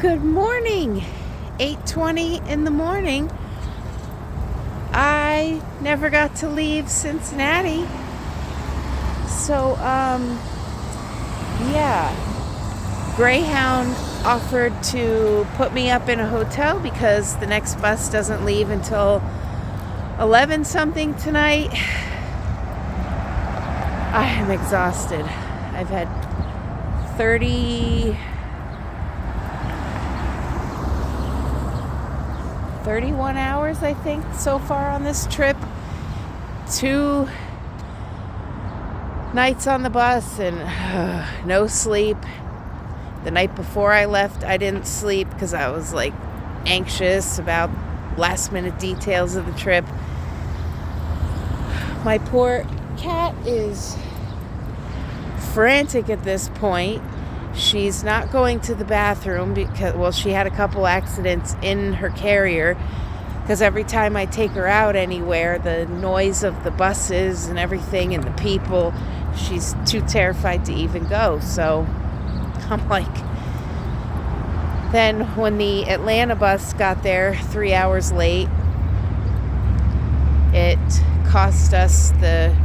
Good morning. 8:20 in the morning. I never got to leave Cincinnati. So, yeah. Greyhound offered to put me up in a hotel because the next bus doesn't leave until 11 something tonight. I am exhausted. I've had 31 hours, I think, so far on this trip. 2 nights on the bus and no sleep. The night before I left, I didn't sleep because I was like anxious about last minute details of the trip. My poor cat is frantic at this point. She's not going to the bathroom because, well, she had a couple accidents in her carrier because every time I take her out anywhere, the noise of the buses and everything and the people, she's too terrified to even go. So I'm like, then when the Atlanta bus got there 3 hours late, it cost us the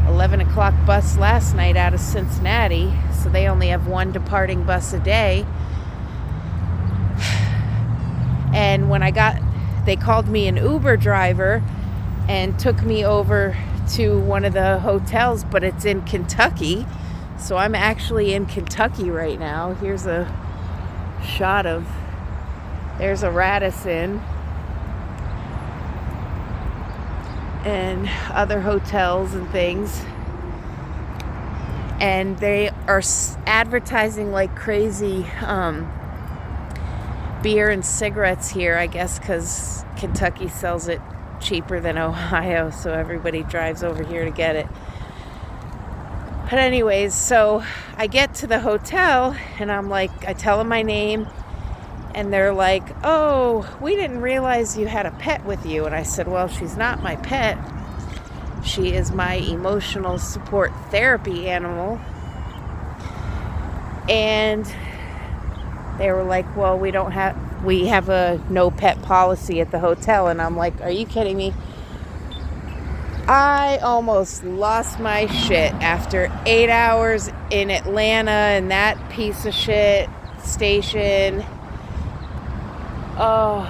11 o'clock bus last night out of Cincinnati, so they only have one departing bus a day. And when they called me an Uber driver and took me over to one of the hotels, but it's in Kentucky. So I'm actually in Kentucky right now. Here's a shot of, there's a Radisson and other hotels and things, and they are advertising like crazy beer and cigarettes here, I guess because Kentucky sells it cheaper than Ohio, so everybody drives over here to get it. But anyways, so I get to the hotel and I'm like, I tell them my name and they're like, oh, we didn't realize you had a pet with you. And I said, well, she's not my pet. She is my emotional support therapy animal. And they were like, well, we have a no pet policy at the hotel. And I'm like, are you kidding me? I almost lost my shit after 8 hours in Atlanta and that piece of shit station. Oh,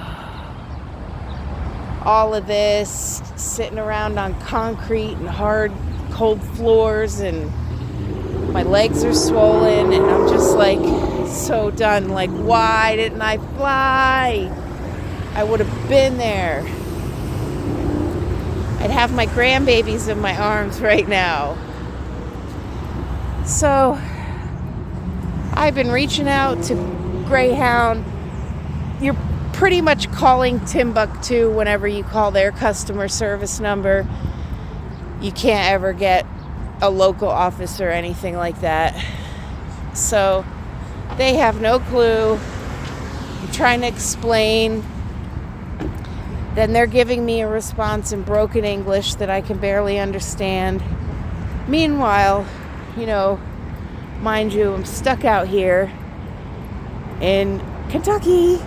all of this, sitting around on concrete and hard, cold floors, and my legs are swollen, and I'm just like so done. Like, why didn't I fly? I would have been there. I'd have my grandbabies in my arms right now. So I've been reaching out to Greyhound. You're pretty much calling Timbuktu whenever you call their customer service number. You can't ever get a local office or anything like that. So they have no clue. I'm trying to explain. Then they're giving me a response in broken English that I can barely understand. Meanwhile, mind you, I'm stuck out here in Kentucky.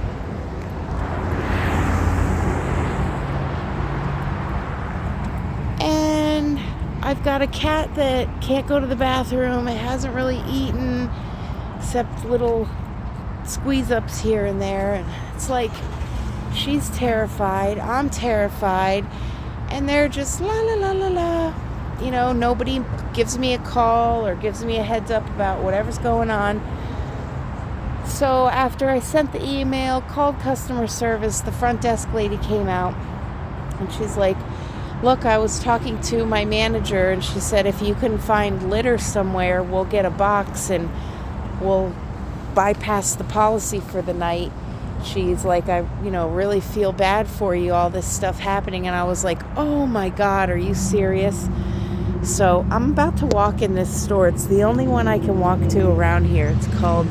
And I've got a cat that can't go to the bathroom. It hasn't really eaten except little squeeze-ups here and there. And it's like, she's terrified, I'm terrified, and they're just la la la la la. Nobody gives me a call or gives me a heads up about whatever's going on. So after I sent the email, called customer service, the front desk lady came out and she's like, look, I was talking to my manager and she said if you can find litter somewhere, we'll get a box and we'll bypass the policy for the night. She's like, I really feel bad for you, all this stuff happening. And I was like, oh my God, are you serious? So I'm about to walk in this store. It's the only one I can walk to around here. It's called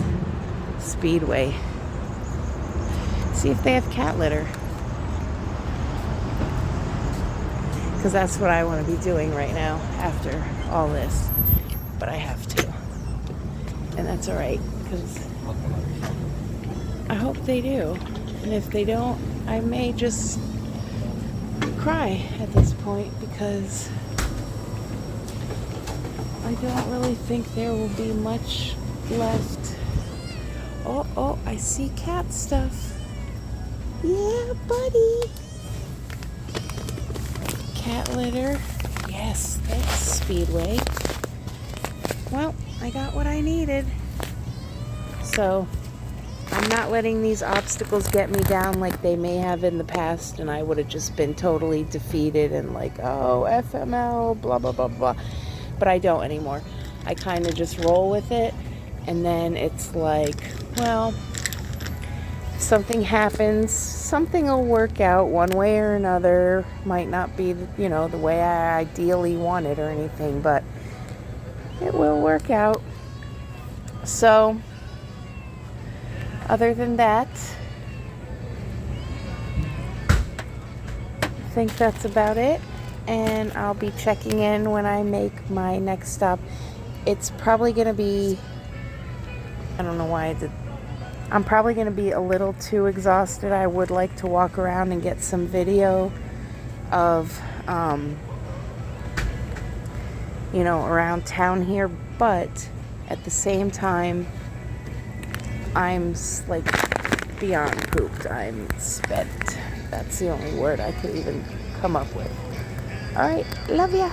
Speedway. See if they have cat litter. Because that's what I want to be doing right now after all this. But I have to. And that's all right. Because I hope they do. And if they don't, I may just cry at this point because I don't really think there will be much left. Oh, I see cat stuff. Yeah, buddy. Cat litter. Yes, thanks, Speedway. Well, I got what I needed. So, I'm not letting these obstacles get me down like they may have in the past, and I would have just been totally defeated and like, oh, FML, blah, blah, blah, blah. But I don't anymore. I kind of just roll with it, and then it's like, well, if something happens, something will work out one way or another. Might not be, the way I ideally want it or anything, but it will work out. So, other than that, I think that's about it. And I'll be checking in when I make my next stop. It's probably going to be, I don't know why I did. I'm probably going to be a little too exhausted. I would like to walk around and get some video of, around town here. But at the same time, I'm like beyond pooped. I'm spent. That's the only word I could even come up with. All right, love ya.